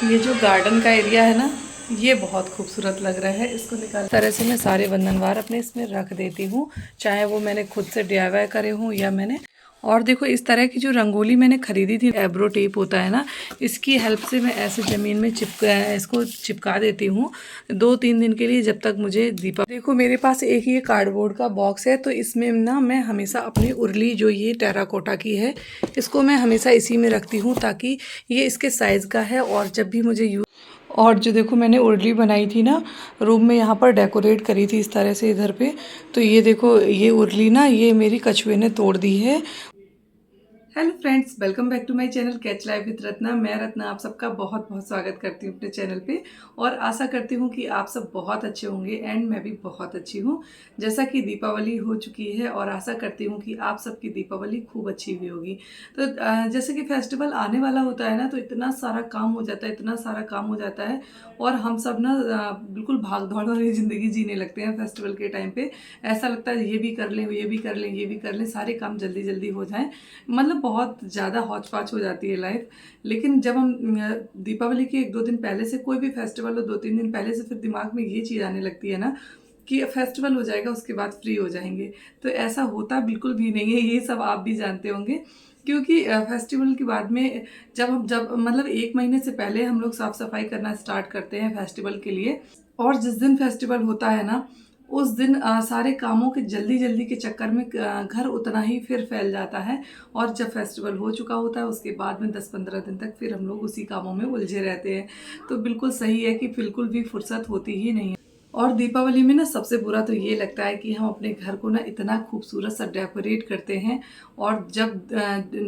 ये जो गार्डन का एरिया है ना, ये बहुत खूबसूरत लग रहा है। इसको निकाल तरह से मैं सारे बंधनवार अपने इसमें रख देती हूँ, चाहे वो मैंने खुद से डीआईवाई करे हूँ या मैंने। और देखो इस तरह की जो रंगोली मैंने खरीदी थी, एब्रो टेप होता है ना, इसकी हेल्प से मैं ऐसे ज़मीन में इसको चिपका देती हूँ 2-3 दिन के लिए, जब तक मुझे दीपा। देखो मेरे पास एक ये कार्डबोर्ड का बॉक्स है, तो इसमें ना मैं हमेशा अपनी उर्ली जो ये टेराकोटा की है, इसको मैं हमेशा इसी में रखती हूँ, ताकि ये इसके साइज़ का है। और जब भी मुझे यूज़, और जो देखो मैंने उर्ली बनाई थी ना, रूम में यहाँ पर डेकोरेट करी थी इस तरह से इधर पे, तो ये देखो ये उर्ली ना, ये मेरी कछुए ने तोड़ दी है। Hello friends, welcome back to my channel catch life with Ratna. मैं रत्ना आप सबका बहुत बहुत स्वागत करती हूँ अपने चैनल पे, और आशा करती हूँ कि आप सब बहुत अच्छे होंगे एंड मैं भी बहुत अच्छी हूँ। जैसा कि दीपावली हो चुकी है, और आशा करती हूँ कि आप सबकी दीपावली खूब अच्छी हुई होगी। तो जैसे कि फेस्टिवल आने वाला होता है ना, तो इतना सारा काम हो जाता है, इतना सारा काम हो जाता है, और हम सब ना बिल्कुल भाग दौड़ वाली ज़िंदगी जीने लगते हैं फेस्टिवल के टाइम पे। ऐसा लगता है ये भी कर लें, ये भी कर लें, ये भी कर लें, सारे काम जल्दी जल्दी हो जाएं। मतलब बहुत ज़्यादा हौच पाच हो जाती है लाइफ। लेकिन जब हम दीपावली के 1-2 दिन पहले से, कोई भी फेस्टिवल हो 2-3 दिन पहले से, फिर दिमाग में ये चीज़ आने लगती है ना कि फेस्टिवल हो जाएगा उसके बाद फ्री हो जाएंगे। तो ऐसा होता बिल्कुल भी नहीं है, ये सब आप भी जानते होंगे। क्योंकि फेस्टिवल के बाद में जब मतलब 1 महीने से पहले हम लोग साफ सफाई करना स्टार्ट करते हैं फेस्टिवल के लिए। और जिस दिन फेस्टिवल होता है ना, उस दिन सारे कामों के जल्दी जल्दी के चक्कर में घर उतना ही फिर फैल जाता है। और जब फेस्टिवल हो चुका होता है उसके बाद में 10-15 दिन तक फिर हम लोग उसी कामों में उलझे रहते हैं। तो बिल्कुल सही है कि बिल्कुल भी फुर्सत होती ही नहीं है। और दीपावली में ना सबसे बुरा तो ये लगता है कि हम अपने घर को ना इतना खूबसूरत सा डेकोरेट करते हैं, और जब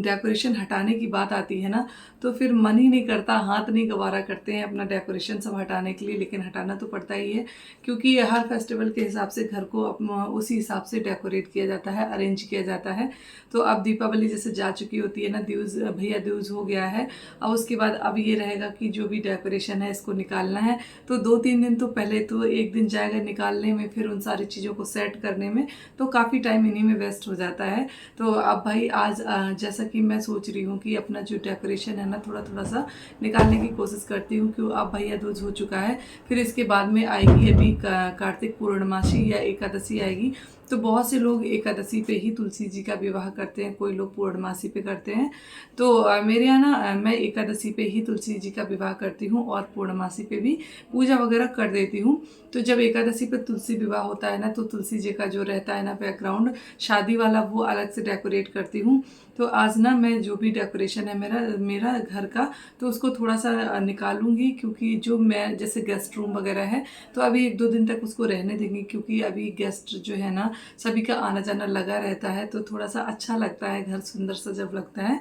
डेकोरेशन हटाने की बात आती है ना, तो फिर मन ही नहीं करता, हाथ नहीं गवारा करते हैं अपना डेकोरेशन सब हटाने के लिए। लेकिन हटाना तो पड़ता ही है, क्योंकि हर फेस्टिवल के हिसाब से घर को उसी हिसाब से डेकोरेट किया जाता है, अरेंज किया जाता है। तो अब दीपावली जैसे जा चुकी होती है ना, दूज भैया दूज हो गया है, अब उसके बाद अब ये रहेगा कि जो भी डेकोरेशन है इसको निकालना है। तो 2-3 दिन तो पहले तो एक दिन जाएगा निकालने में, फिर उन सारी चीज़ों को सेट करने में, तो काफ़ी टाइम इन्हीं में वेस्ट हो जाता है। तो अब भाई आज जैसा कि मैं सोच रही हूँ कि अपना जो डेकोरेशन है ना, थोड़ा थोड़ा सा निकालने की कोशिश करती हूँ, क्यों अब भैया दूज हो चुका है। फिर इसके बाद में आएगी अभी कार्तिक पूर्णमासी या एकादशी आएगी। तो बहुत से लोग एकादशी पे ही तुलसी जी का विवाह करते हैं, कोई लोग पूर्णमासी पे करते हैं। तो मेरे यहाँ ना मैं एकादशी पे ही तुलसी जी का विवाह करती हूँ, और पूर्णमासी पे भी पूजा वगैरह कर देती हूँ। तो जब एकादशी पे तुलसी विवाह होता है ना, तो तुलसी जी का जो रहता है ना बैकग्राउंड शादी वाला, वो अलग से डेकोरेट करती हूँ। तो आज ना मैं जो भी डेकोरेशन है मेरा मेरा घर का, तो उसको थोड़ा सा निकालूंगी, क्योंकि जो मैं जैसे गेस्ट रूम वगैरह है, तो अभी 1-2 दिन तक उसको रहने देंगे, क्योंकि अभी गेस्ट जो है ना, सभी का आना जाना लगा रहता है, तो थोड़ा सा अच्छा लगता है, घर सुंदर सा जब लगता है।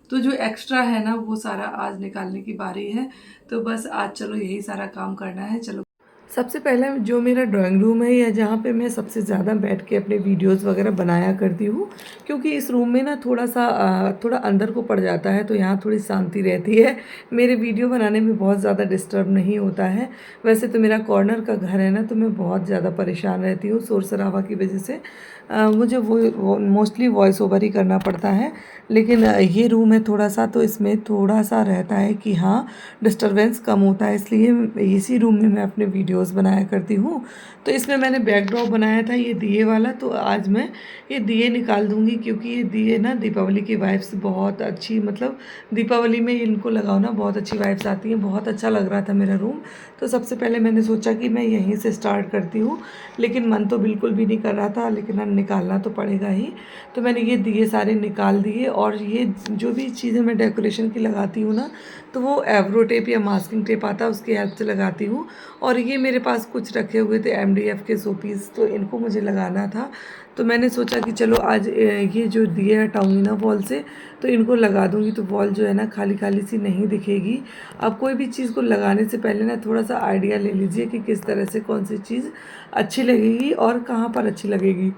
तो जो एक्स्ट्रा है ना, वो सारा आज निकालने की बारी है। तो बस आज चलो यही सारा काम करना है। चलो सबसे पहले जो मेरा ड्राइंग रूम है, या जहाँ पे मैं सबसे ज़्यादा बैठ के अपने वीडियोस वगैरह बनाया करती हूँ, क्योंकि इस रूम में ना थोड़ा अंदर को पड़ जाता है, तो यहाँ थोड़ी शांति रहती है, मेरे वीडियो बनाने में बहुत ज़्यादा डिस्टर्ब नहीं होता है। वैसे तो मेरा कॉर्नर का घर है ना, तो मैं बहुत ज़्यादा परेशान रहती हूँ शोर शराबा की वजह से। मुझे वो मोस्टली वॉइस ओवर ही करना पड़ता है। लेकिन ये रूम है थोड़ा सा, तो इसमें थोड़ा सा रहता है कि हाँ डिस्टरबेंस कम होता है, इसलिए इसी रूम में मैं अपने वीडियोस बनाया करती हूँ। तो इसमें मैंने बैकड्रॉप बनाया था ये दिए वाला, तो आज मैं ये दिए निकाल दूँगी, क्योंकि ये दिए ना दीपावली की वाइब्स बहुत अच्छी, मतलब दीपावली में इनको लगाओ ना बहुत अच्छी वाइब्स आती हैं। बहुत अच्छा लग रहा था मेरा रूम, तो सबसे पहले मैंने सोचा कि मैं यहीं से स्टार्ट करती हूँ। लेकिन मन तो बिल्कुल भी नहीं कर रहा था, लेकिन अब निकालना तो पड़ेगा ही। तो मैंने ये दिए सारे निकाल दिए, और ये जो भी चीज़ें मैं डेकोरेशन की लगाती हूँ ना, तो वो एब्रो टेप या मास्किंग टेप आता है, उसकी हेल्प से लगाती हूँ। और ये मेरे पास कुछ रखे हुए थे MDF के शो पीस, तो इनको मुझे लगाना था। तो मैंने सोचा कि चलो आज ये जो दिए हटाऊँगी ना वॉल से, तो इनको लगा दूँगी, तो वॉल जो है ना खाली खाली सी नहीं दिखेगी। अब कोई भी चीज़ को लगाने से पहले ना थोड़ा सा आइडिया ले लीजिए कि किस तरह से कौन सी चीज़ अच्छी लगेगी और कहाँ पर अच्छी लगेगी।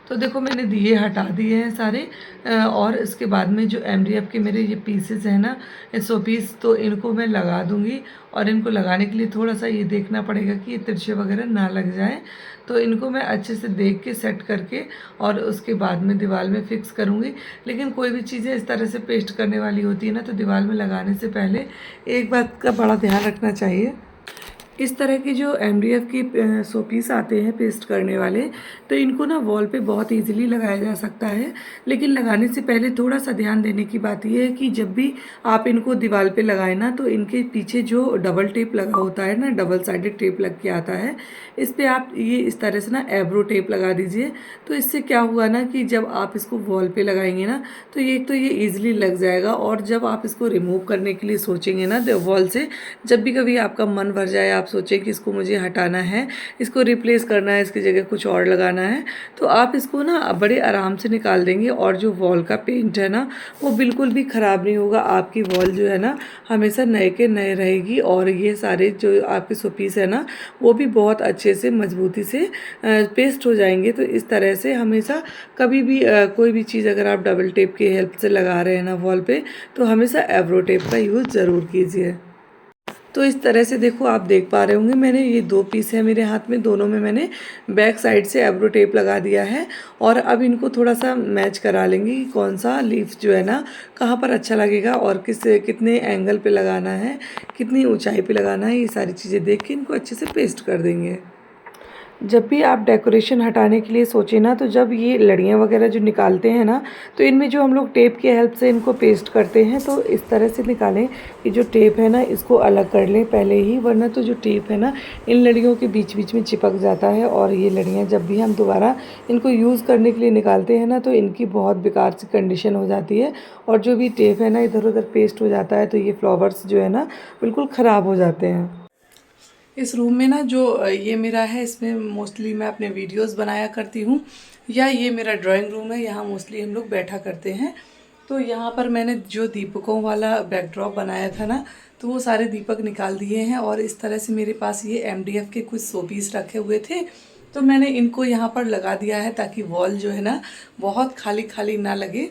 तो देखो मैंने दिए हटा दिए हैं सारे और इसके बाद में जो MDF के मेरे ये पीसेस हैं ना, शो पीस, तो इनको मैं लगा दूँगी। और इनको लगाने के लिए थोड़ा सा ये देखना पड़ेगा कि ये तिरछे वगैरह ना लग जाए। तो इनको मैं अच्छे से देख के सेट करके और उसके बाद में दीवार में फ़िक्स करूँगी। लेकिन कोई भी चीज़ें इस तरह से पेस्ट करने वाली होती है ना, तो दीवार में लगाने से पहले एक बात का बड़ा ध्यान रखना चाहिए। इस तरह के जो MDF की शो पीस आते हैं पेस्ट करने वाले, तो इनको ना वॉल पे बहुत इजीली लगाया जा सकता है। लेकिन लगाने से पहले थोड़ा सा ध्यान देने की बात यह है कि जब भी आप इनको दीवार पे लगाएं ना, तो इनके पीछे जो डबल टेप लगा होता है ना, डबल साइडेड टेप लग के आता है, इस पर आप ये इस तरह से ना एब्रो टेप लगा दीजिए। तो इससे क्या हुआ ना कि जब आप इसको वॉल पे लगाएंगे ना, तो ये ईजिली लग जाएगा। और जब आप इसको रिमूव करने के लिए सोचेंगे ना वॉल से, जब भी कभी आपका मन भर जाए, आप सोचें कि इसको मुझे हटाना है, इसको रिप्लेस करना है, इसकी जगह कुछ और लगाना है, तो आप इसको ना बड़े आराम से निकाल देंगे। और जो वॉल का पेंट है ना, वो बिल्कुल भी ख़राब नहीं होगा। आपकी वॉल जो है ना, हमेशा नए के नए रहेगी। और ये सारे जो आपके शोपीस है ना, वो भी बहुत अच्छे से मजबूती से पेस्ट हो जाएंगे। तो इस तरह से हमेशा कभी भी कोई भी चीज़ अगर आप डबल टेप की हेल्प से लगा रहे हैं ना वॉल पे, तो हमेशा एब्रो टेप का यूज़ ज़रूर कीजिए। तो इस तरह से देखो, आप देख पा रहे होंगे, मैंने ये 2 पीस है मेरे हाथ में, दोनों में मैंने बैक साइड से एब्रो टेप लगा दिया है। और अब इनको थोड़ा सा मैच करा लेंगे कि कौन सा लीफ जो है ना, कहाँ पर अच्छा लगेगा और कितने एंगल पे लगाना है, कितनी ऊंचाई पे लगाना है, ये सारी चीज़ें देख के इनको अच्छे से पेस्ट कर देंगे। जब भी आप डेकोरेशन हटाने के लिए सोचें ना, तो जब ये लड़ियाँ वगैरह जो निकालते हैं ना, तो इनमें जो हम लोग टेप की हेल्प से इनको पेस्ट करते हैं, तो इस तरह से निकालें कि जो टेप है ना, इसको अलग कर लें पहले ही, वरना तो जो टेप है ना, इन लड़ियों के बीच बीच में चिपक जाता है। और ये लड़ियाँ जब भी हम दोबारा इनको यूज़ करने के लिए निकालते हैं ना, तो इनकी बहुत बेकार सी कंडीशन हो जाती है। और जो भी टेप है ना, इधर उधर पेस्ट हो जाता है, तो ये फ्लावर्स जो है ना, बिल्कुल ख़राब हो जाते हैं। इस रूम में ना जो ये मेरा है, इसमें मोस्टली मैं अपने वीडियोस बनाया करती हूँ, या ये मेरा ड्राइंग रूम है, यहाँ मोस्टली हम लोग बैठा करते हैं। तो यहाँ पर मैंने जो दीपकों वाला बैकड्रॉप बनाया था ना, तो वो सारे दीपक निकाल दिए हैं। और इस तरह से मेरे पास ये MDF के कुछ शो पीस रखे हुए थे, तो मैंने इनको यहाँ पर लगा दिया है, ताकि वॉल जो है ना, बहुत खाली खाली ना लगे।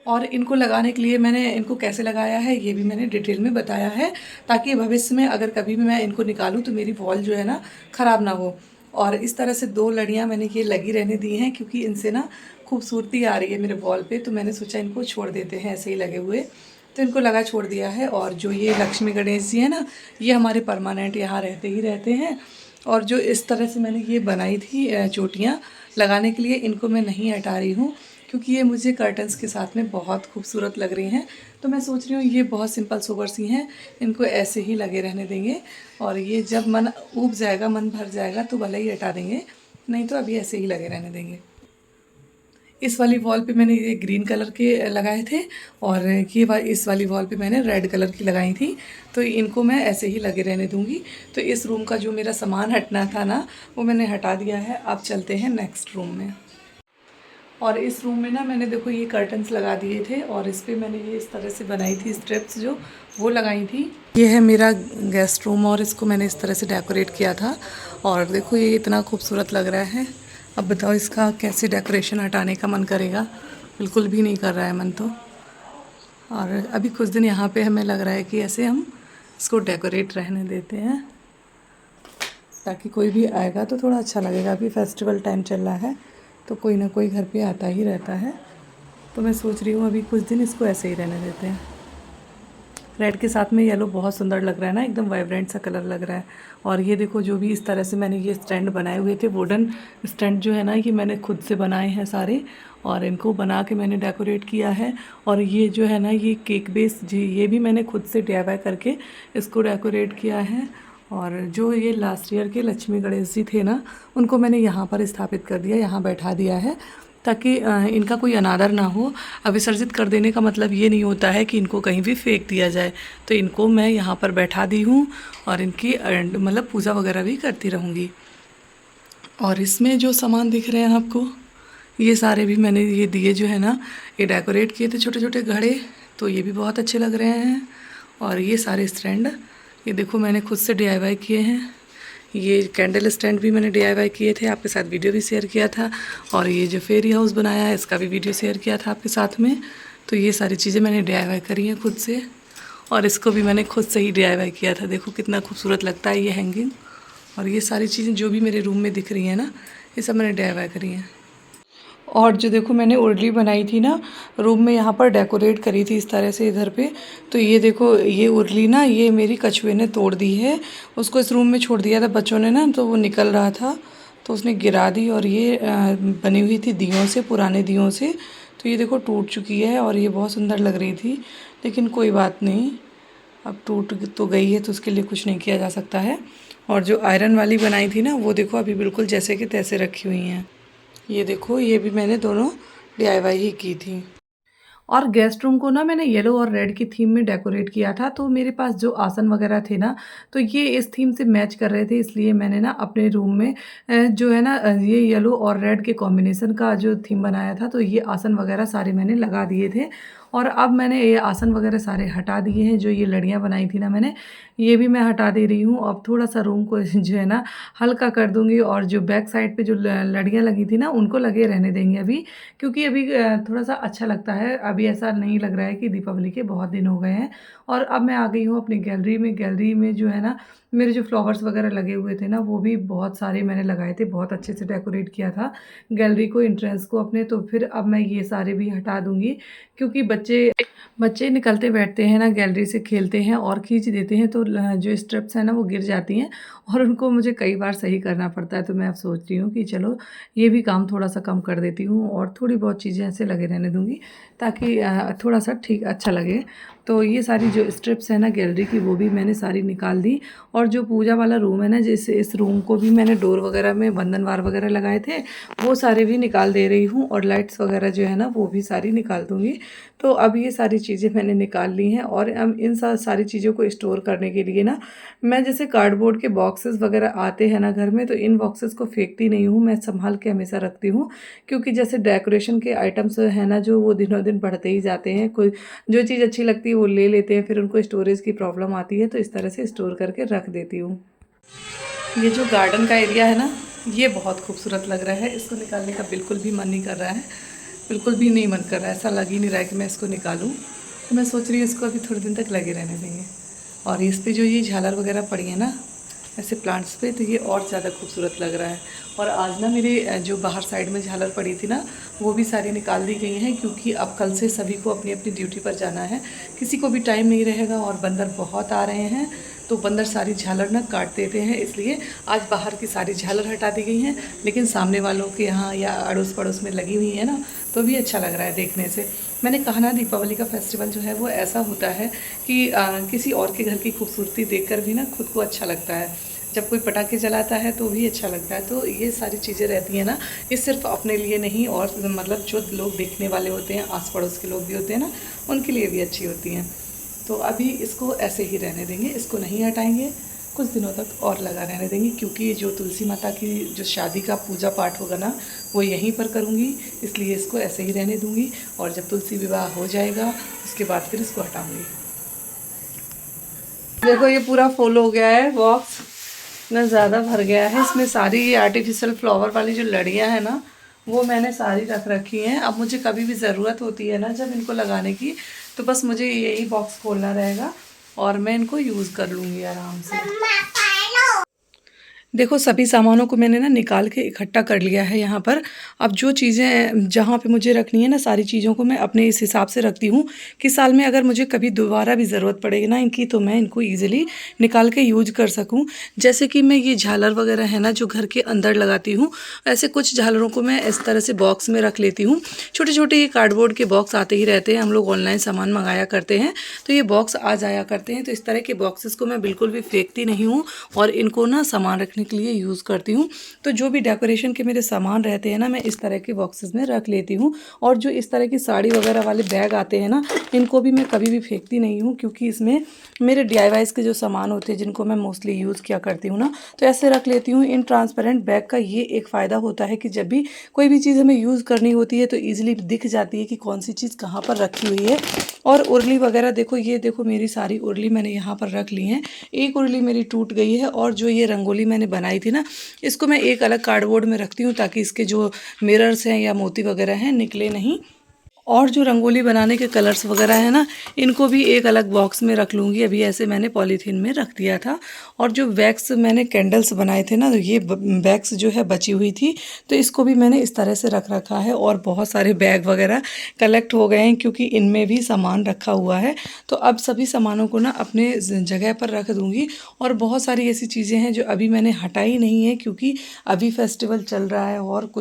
और इनको लगाने के लिए मैंने इनको कैसे लगाया है, ये भी मैंने डिटेल में बताया है, ताकि भविष्य में अगर कभी भी मैं इनको निकालूं, तो मेरी वॉल जो है ना, ख़राब ना हो। और इस तरह से 2 लड़ियाँ मैंने ये लगी रहने दी हैं, क्योंकि इनसे ना खूबसूरती आ रही है मेरे वॉल पे, तो मैंने सोचा इनको छोड़ देते हैं ऐसे ही लगे हुए। तो इनको लगा छोड़ दिया है। और जो ये लक्ष्मी गणेश जी है ना, ये हमारे परमानेंट यहाँ रहते ही रहते हैं। और जो इस तरह से मैंने ये बनाई थी चोटियाँ लगाने के लिए, इनको मैं नहीं हटा रही हूँ, क्योंकि ये मुझे कर्टन्स के साथ में बहुत खूबसूरत लग रही हैं। तो मैं सोच रही हूँ ये बहुत सिंपल सोबर सी हैं, इनको ऐसे ही लगे रहने देंगे। और ये जब मन ऊब जाएगा, मन भर जाएगा, तो भले ही हटा देंगे, नहीं तो अभी ऐसे ही लगे रहने देंगे। इस वाली वॉल पे मैंने ये ग्रीन कलर के लगाए थे, और इस वाली वॉल पे मैंने रेड कलर की लगाई थी। तो इनको मैं ऐसे ही लगे रहने दूँगी। तो इस रूम का जो मेरा सामान हटना था ना, वो मैंने हटा दिया है। अब चलते हैं नेक्स्ट रूम में। और इस रूम में ना मैंने देखो ये कर्टन्स लगा दिए थे, और इस पर मैंने ये इस तरह से बनाई थी स्ट्रिप्स, जो वो लगाई थी। ये है मेरा गेस्ट रूम, और इसको मैंने इस तरह से डेकोरेट किया था। और देखो ये इतना खूबसूरत लग रहा है। अब बताओ इसका कैसे डेकोरेशन हटाने का मन करेगा, बिल्कुल भी नहीं कर रहा है मन तो। और अभी कुछ दिन यहाँ पे हमें लग रहा है कि ऐसे हम इसको डेकोरेट रहने देते हैं, ताकि कोई भी आएगा तो थोड़ा अच्छा लगेगा। अभी फेस्टिवल टाइम चल रहा है, तो कोई ना कोई घर पे आता ही रहता है। तो मैं सोच रही हूँ अभी कुछ दिन इसको ऐसे ही रहने देते हैं। रेड के साथ में येलो बहुत सुंदर लग रहा है ना, एकदम वाइब्रेंट सा कलर लग रहा है। और ये देखो, जो भी इस तरह से मैंने ये स्टैंड बनाए हुए थे, वुडन स्टैंड जो है ना, ये मैंने खुद से बनाए हैं सारे, और इनको बना के मैंने डेकोरेट किया है। और ये जो है ना, ये केक बेस जी, ये भी मैंने खुद से DIY करके इसको डेकोरेट किया है। और जो ये लास्ट ईयर के लक्ष्मी गणेश जी थे ना, उनको मैंने यहाँ पर स्थापित कर दिया, यहाँ बैठा दिया है, ताकि इनका कोई अनादर ना हो। विसर्जित कर देने का मतलब ये नहीं होता है कि इनको कहीं भी फेंक दिया जाए। तो इनको मैं यहाँ पर बैठा दी हूँ, और इनकी मतलब पूजा वगैरह भी करती रहूँगी। और इसमें जो सामान दिख रहे हैं आपको, ये सारे भी मैंने ये दिए जो है ना, ये डेकोरेट किए थे, छोटे छोटे घड़े, तो ये भी बहुत अच्छे लग रहे हैं। और ये सारे स्टैंड, ये देखो मैंने खुद से DIY किए हैं। ये कैंडल स्टैंड भी मैंने DIY किए थे, आपके साथ वीडियो भी शेयर किया था। और ये जो फेरी हाउस बनाया है इसका भी वीडियो शेयर किया था आपके साथ में। तो ये सारी चीज़ें मैंने DIY करी हैं खुद से, और इसको भी मैंने खुद से ही DIY किया था। देखो कितना खूबसूरत लगता है ये हैंगिंग। और ये सारी चीज़ें जो भी मेरे रूम में दिख रही हैं ना, ये सब मैंने DIY करी हैं। और जो देखो मैंने उर्ली बनाई थी ना, रूम में यहाँ पर डेकोरेट करी थी इस तरह से इधर पे। तो ये देखो ये उर्ली ना, ये मेरी कछुए ने तोड़ दी है। उसको इस रूम में छोड़ दिया था बच्चों ने ना, तो वो निकल रहा था तो उसने गिरा दी। और ये बनी हुई थी दियों से, पुराने दियों से। तो ये देखो टूट चुकी है और ये बहुत सुंदर लग रही थी, लेकिन कोई बात नहीं, अब टूट तो गई है तो उसके लिए कुछ नहीं किया जा सकता है। और जो आयरन वाली बनाई थी ना, वो देखो अभी बिल्कुल जैसे कि तैसे रखी हुई हैं। ये देखो ये भी मैंने दोनों DIY ही की थी। और गेस्ट रूम को ना मैंने येलो और रेड की थीम में डेकोरेट किया था। तो मेरे पास जो आसन वगैरह थे ना, तो ये इस थीम से मैच कर रहे थे, इसलिए मैंने ना अपने रूम में जो है ना ये येलो और रेड के कॉम्बिनेशन का जो थीम बनाया था। तो ये आसन वगैरह सारे मैंने लगा दिए थे। और अब मैंने ये आसन वगैरह सारे हटा दिए हैं। जो ये लड़ियाँ बनाई थी ना मैंने, ये भी मैं हटा दे रही हूँ। अब थोड़ा सा रूम को जो है ना हल्का कर दूँगी, और जो बैक साइड पे जो लड़ियाँ लगी थी ना, उनको लगे रहने देंगे अभी, क्योंकि अभी थोड़ा सा अच्छा लगता है। अभी ऐसा नहीं लग रहा है कि दीपावली के बहुत दिन हो गए हैं। और अब मैं आ गई हूँ अपनी गैलरी में जो है ना, मेरे जो फ्लावर्स वगैरह लगे हुए थे ना, वो भी बहुत सारे मैंने लगाए थे, बहुत अच्छे से डेकोरेट किया था गैलरी को, एंट्रेंस को अपने। तो फिर अब मैं ये सारे भी हटा दूँगी, क्योंकि बच्चे निकलते बैठते हैं ना, गैलरी से खेलते हैं और खींच देते हैं, तो जो स्टेप्स हैं ना वो गिर जाती हैं, और उनको मुझे कई बार सही करना पड़ता है। तो मैं अब सोच रही हूँ कि चलो ये भी काम थोड़ा सा कम कर देती हूँ, और थोड़ी बहुत चीज़ें ऐसे लगे रहने दूँगी, ताकि थोड़ा सा ठीक अच्छा लगे। तो ये सारी जो स्ट्रिप्स है ना गैलरी की, वो भी मैंने सारी निकाल दी। और जो पूजा वाला रूम है ना, जैसे इस रूम को भी मैंने डोर वगैरह में बंधनवार वगैरह लगाए थे, वो सारे भी निकाल दे रही हूँ। और लाइट्स वगैरह जो है ना, वो भी सारी निकाल दूँगी। तो अब ये सारी चीज़ें मैंने निकाल ली हैं। और अब इन सारी चीज़ों को स्टोर करने के लिए ना, मैं जैसे कार्डबोर्ड के बॉक्सेस वगैरह आते हैं ना घर में, तो इन बॉक्सेस को फेंकती नहीं हूँ, मैं संभाल के हमेशा रखती हूँ। क्योंकि जैसे डेकोरेशन के आइटम्स है ना, जो वो दिनों दिन बढ़ते ही जाते हैं, कोई जो चीज़ अच्छी लगती है वो ले लेते हैं, फिर उनको स्टोरेज की प्रॉब्लम आती है, तो इस तरह से स्टोर करके रख देती हूँ। ये जो गार्डन का एरिया है ना, ये बहुत खूबसूरत लग रहा है। इसको निकालने का बिल्कुल भी मन नहीं कर रहा है, बिल्कुल भी नहीं मन कर रहा है। ऐसा लग ही नहीं रहा है कि मैं इसको निकालूं। तो मैं सोच रही हूँ इसको अभी थोड़े दिन तक लगे रहने देंगे। और इस पे जो ये झालर वगैरह पड़ी है ना ऐसे प्लांट्स पे, तो ये और ज़्यादा खूबसूरत लग रहा है। और आज ना मेरे जो बाहर साइड में झालर पड़ी थी ना, वो भी सारी निकाल दी गई हैं, क्योंकि अब कल से सभी को अपनी अपनी ड्यूटी पर जाना है, किसी को भी टाइम नहीं रहेगा। और बंदर बहुत आ रहे हैं, तो बंदर सारी झालर ना काट देते हैं, इसलिए आज बाहर की सारी झालर हटा दी गई हैं। लेकिन सामने वालों के यहाँ या अड़ोस पड़ोस में लगी हुई है ना, तो भी अच्छा लग रहा है देखने से। मैंने कहा ना, दीपावली का फेस्टिवल जो है वो ऐसा होता है कि किसी और के घर की खूबसूरती देखकर भी ना खुद को अच्छा लगता है। जब कोई पटाखे जलाता है तो भी अच्छा लगता है। तो ये सारी चीज़ें रहती हैं ना, ये सिर्फ अपने लिए नहीं, और मतलब जो लोग देखने वाले होते हैं, आस पड़ोस के लोग भी होते हैं ना, उनके लिए भी अच्छी होती हैं। तो अभी इसको ऐसे ही रहने देंगे, इसको नहीं हटाएंगे, कुछ दिनों तक और लगा रहने देंगे। क्योंकि जो तुलसी माता की जो शादी का पूजा पाठ होगा ना, वो यहीं पर करूँगी, इसलिए इसको ऐसे ही रहने दूँगी। और जब तुलसी विवाह हो जाएगा उसके बाद फिर इसको हटाऊँगी। देखो ये पूरा फुल हो गया है बॉक्स, इतना ज़्यादा भर गया है। इसमें सारी ये आर्टिफिशियल फ्लावर वाली जो लड़ियाँ हैं ना, वो मैंने सारी रख रखी हैं। अब मुझे कभी भी ज़रूरत होती है ना जब इनको लगाने की, तो बस मुझे यही बॉक्स खोलना रहेगा और मैं इनको यूज़ कर लूँगी आराम से। देखो सभी सामानों को मैंने ना निकाल के इकट्ठा कर लिया है यहाँ पर। अब जो चीज़ें जहाँ पे मुझे रखनी है ना, सारी चीज़ों को मैं अपने इस हिसाब से रखती हूँ कि साल में अगर मुझे कभी दोबारा भी ज़रूरत पड़ेगी ना इनकी, तो मैं इनको ईज़िली निकाल के यूज कर सकूँ। जैसे कि मैं ये झालर वगैरह है ना जो घर के अंदर लगाती हूँ, ऐसे कुछ झालरों को मैं इस तरह से बॉक्स में रख लेती हूँ। छोटे छोटे ये कार्डबोर्ड के बॉक्स आते ही रहते हैं, हम लोग ऑनलाइन सामान मंगाया करते हैं, तो ये बॉक्स आ जाया करते हैं। तो इस तरह के बॉक्सेस को मैं बिल्कुल भी फेंकती नहीं हूँ, और इनको ना सामान रखने के लिए यूज़ करती हूँ। तो जो भी डेकोरेशन के मेरे सामान रहते हैं ना, मैं इस तरह के बॉक्सेस में रख लेती हूँ। और जो इस तरह की साड़ी वगैरह वाले बैग आते हैं ना, इनको भी मैं कभी भी फेंकती नहीं हूँ, क्योंकि इसमें मेरे DIYs के जो सामान होते हैं जिनको मैं मोस्टली यूज़ किया करती हूँ ना, तो ऐसे रख लेती हूँ। इन ट्रांसपेरेंट बैग का ये एक फ़ायदा होता है कि जब भी कोई भी चीज़ हमें यूज़ करनी होती है तो ईजिली दिख जाती है कि कौन सी चीज़ कहाँ पर रखी हुई है। और उर्ली वगैरह देखो, ये देखो मेरी सारी उर्ली मैंने यहाँ पर रख ली हैं। एक उर्ली मेरी टूट गई है, और जो ये रंगोली मैंने बनाई थी ना, इसको मैं एक अलग कार्डबोर्ड में रखती हूँ ताकि इसके जो मिरर्स हैं या मोती वगैरह हैं निकले नहीं। और जो रंगोली बनाने के कलर्स वगैरह है ना, इनको भी एक अलग बॉक्स में रख लूँगी। अभी ऐसे मैंने पॉलीथीन में रख दिया था। और जो वैक्स मैंने कैंडल्स बनाए थे ना, तो ये वैक्स जो है बची हुई थी, तो इसको भी मैंने इस तरह से रख रखा है। और बहुत सारे बैग वगैरह कलेक्ट हो गए हैं क्योंकि इनमें भी सामान रखा हुआ है। तो अब सभी सामानों को ना अपने जगह पर रख दूँगी। और बहुत सारी ऐसी चीज़ें हैं जो अभी मैंने हटाई नहीं है क्योंकि अभी फेस्टिवल चल रहा है और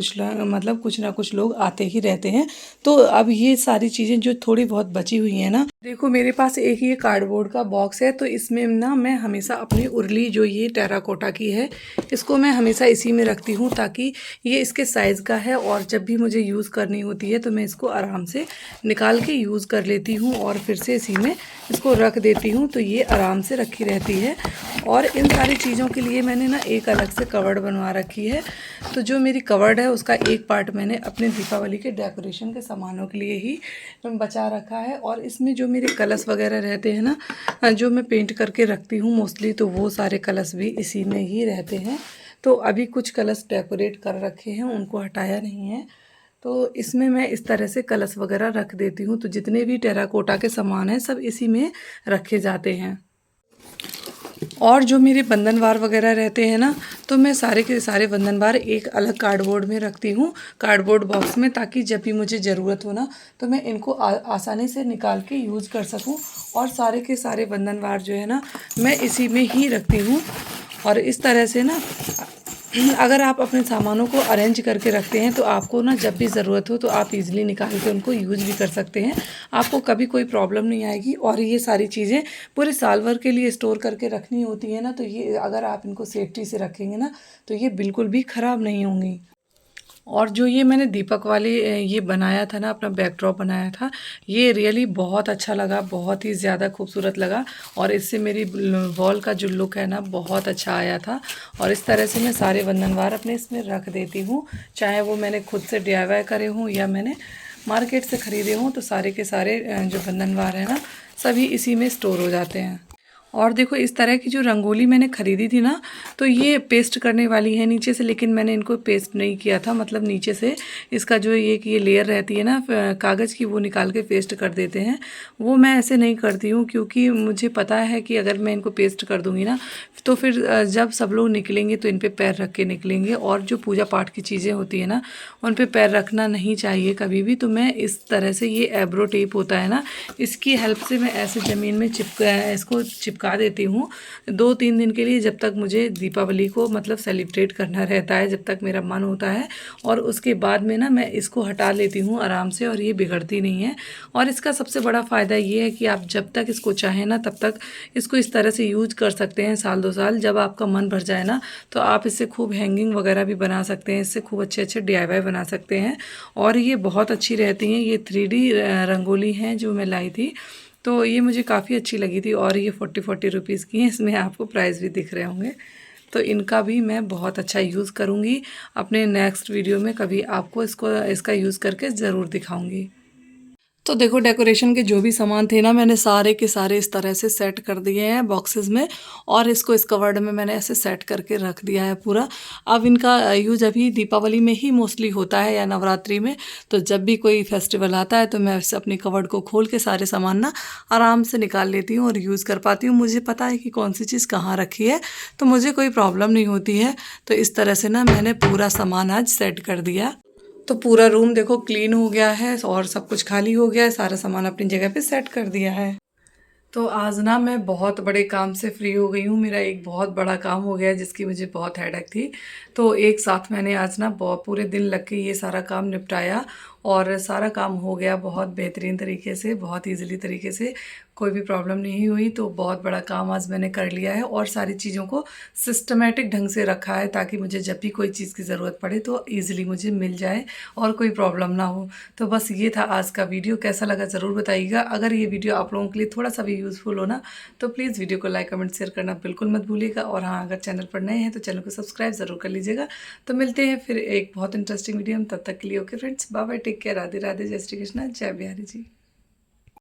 मतलब कुछ ना कुछ लोग आते ही रहते हैं। तो अब ये सारी चीज़ें जो थोड़ी बहुत बची हुई हैं ना, देखो मेरे पास एक ये कार्डबोर्ड का बॉक्स है, तो इसमें ना मैं हमेशा अपनी उर्ली जो ये टेराकोटा की है, इसको मैं हमेशा इसी में रखती हूँ ताकि ये इसके साइज़ का है। और जब भी मुझे यूज़ करनी होती है तो मैं इसको आराम से निकाल के यूज़ कर लेती हूँ और फिर से इसी में इसको रख देती हूँ, तो ये आराम से रखी रहती है। और इन सारी चीज़ों के लिए मैंने ना एक अलग से कवर्ड बनवा रखी है। तो जो मेरी कवर्ड है उसका एक पार्ट मैंने अपने दीपावली के डेकोरेशन के सामानों के लिए ही बचा रखा है। और इसमें जो मेरे कलश वगैरह रहते हैं ना, जो मैं पेंट करके रखती हूँ मोस्टली, तो वो सारे कलश भी इसी में ही रहते हैं। तो अभी कुछ कलश डेकोरेट कर रखे हैं, उनको हटाया नहीं है। तो इसमें मैं इस तरह से कलश वगैरह रख देती हूँ। तो जितने भी टेराकोटा के सामान हैं सब इसी में रखे जाते हैं। और जो मेरे बंधनवार वगैरह रहते हैं ना, तो मैं सारे के सारे बंधनवार एक अलग कार्डबोर्ड में रखती हूँ, कार्डबोर्ड बॉक्स में, ताकि जब भी मुझे ज़रूरत हो ना तो मैं इनको आसानी से निकाल के यूज़ कर सकूँ। और सारे के सारे बंधनवार जो है ना मैं इसी में ही रखती हूँ। और इस तरह से ना अगर आप अपने सामानों को अरेंज करके रखते हैं तो आपको ना जब भी ज़रूरत हो तो आप इजीली निकाल के उनको यूज़ भी कर सकते हैं। आपको कभी कोई प्रॉब्लम नहीं आएगी। और ये सारी चीज़ें पूरे साल भर के लिए स्टोर करके रखनी होती है ना, तो ये अगर आप इनको सेफ्टी से रखेंगे ना तो ये बिल्कुल भी ख़राब नहीं होंगी। और जो ये मैंने दीपक वाले ये बनाया था ना, अपना बैकड्रॉप बनाया था, ये रियली बहुत अच्छा लगा, बहुत ही ज़्यादा खूबसूरत लगा। और इससे मेरी वॉल का जो लुक है ना बहुत अच्छा आया था। और इस तरह से मैं सारे बंधनवार अपने इसमें रख देती हूँ, चाहे वो मैंने खुद से DIY करे हों या मैंने मार्केट से ख़रीदे हों। तो सारे के सारे जो बंधनवार हैं ना सभी इसी में स्टोर हो जाते हैं। और देखो इस तरह की जो रंगोली मैंने ख़रीदी थी ना, तो ये पेस्ट करने वाली है नीचे से, लेकिन मैंने इनको पेस्ट नहीं किया था। मतलब नीचे से इसका जो ये लेयर रहती है ना कागज़ की, वो निकाल के पेस्ट कर देते हैं। वो मैं ऐसे नहीं करती हूँ क्योंकि मुझे पता है कि अगर मैं इनको पेस्ट कर दूँगी ना तो फिर जब सब लोग निकलेंगे तो इन पर पैर रख के निकलेंगे। और जो पूजा पाठ की चीज़ें होती है ना उन पर पैर रखना नहीं चाहिए कभी भी। तो मैं इस तरह से ये एब्रो टेप होता है ना, इसकी हेल्प से मैं ऐसे ज़मीन में इसको चिपका देती हूँ 2-3 दिन के लिए, जब तक मुझे दीपावली को मतलब सेलिब्रेट करना रहता है, जब तक मेरा मन होता है। और उसके बाद में ना मैं इसको हटा लेती हूँ आराम से, और ये बिगड़ती नहीं है। और इसका सबसे बड़ा फ़ायदा ये है कि आप जब तक इसको चाहें ना तब तक इसको इस तरह से यूज कर सकते हैं, साल 2 साल। जब आपका मन भर जाए ना तो आप इससे खूब हैंगिंग वगैरह भी बना सकते हैं, इससे खूब अच्छे अच्छे DIY बना सकते हैं। और ये बहुत अच्छी रहती हैं। ये 3D रंगोली हैं जो मैं लाई थी, तो ये मुझे काफ़ी अच्छी लगी थी। और ये 40 रुपीज़ की हैं, इसमें आपको प्राइस भी दिख रहे होंगे। तो इनका भी मैं बहुत अच्छा यूज़ करूँगी। अपने नेक्स्ट वीडियो में कभी आपको इसका यूज़ करके ज़रूर दिखाऊँगी। तो देखो डेकोरेशन के जो भी सामान थे ना मैंने सारे के सारे इस तरह से सेट कर दिए हैं बॉक्सेस में। और इसको इस कवर्ड में मैंने ऐसे सेट करके रख दिया है पूरा। अब इनका यूज अभी दीपावली में ही मोस्टली होता है या नवरात्रि में। तो जब भी कोई फेस्टिवल आता है तो मैं इस अपनी कवर्ड को खोल के सारे सामान ना आराम से निकाल लेती हूँ और यूज़ कर पाती हूँ। मुझे पता है कि कौन सी चीज़ कहाँ रखी है, तो मुझे कोई प्रॉब्लम नहीं होती है। तो इस तरह से ना मैंने पूरा सामान आज सेट कर दिया। तो पूरा रूम देखो क्लीन हो गया है और सब कुछ खाली हो गया है, सारा सामान अपनी जगह पे सेट कर दिया है। तो आज ना मैं बहुत बड़े काम से फ्री हो गई हूँ। मेरा एक बहुत बड़ा काम हो गया जिसकी मुझे बहुत हेडेक थी। तो एक साथ मैंने आज ना पूरे दिन लग के ये सारा काम निपटाया और सारा काम हो गया बहुत बेहतरीन तरीके से, बहुत ईजिली तरीके से, कोई भी प्रॉब्लम नहीं हुई। तो बहुत बड़ा काम आज मैंने कर लिया है और सारी चीज़ों को सिस्टमेटिक ढंग से रखा है ताकि मुझे जब भी कोई चीज़ की ज़रूरत पड़े तो ईज़िली मुझे मिल जाए और कोई प्रॉब्लम ना हो। तो बस ये था आज का वीडियो। कैसा लगा ज़रूर बताइएगा। अगर ये वीडियो आप लोगों के लिए थोड़ा सा भी यूज़फुल हो ना तो प्लीज़ वीडियो को लाइक कमेंट शेयर करना बिल्कुल मत भूलिएगा। और हाँ, अगर चैनल पर नए हैं तो चैनल को सब्सक्राइब ज़रूर कर लीजिएगा। तो मिलते हैं फिर एक बहुत इंटरेस्टिंग वीडियो में, तब तक के लिए okay friends, bye bye, take care, Radhe Radhe, जय श्री कृष्णा, जय बिहारी जी।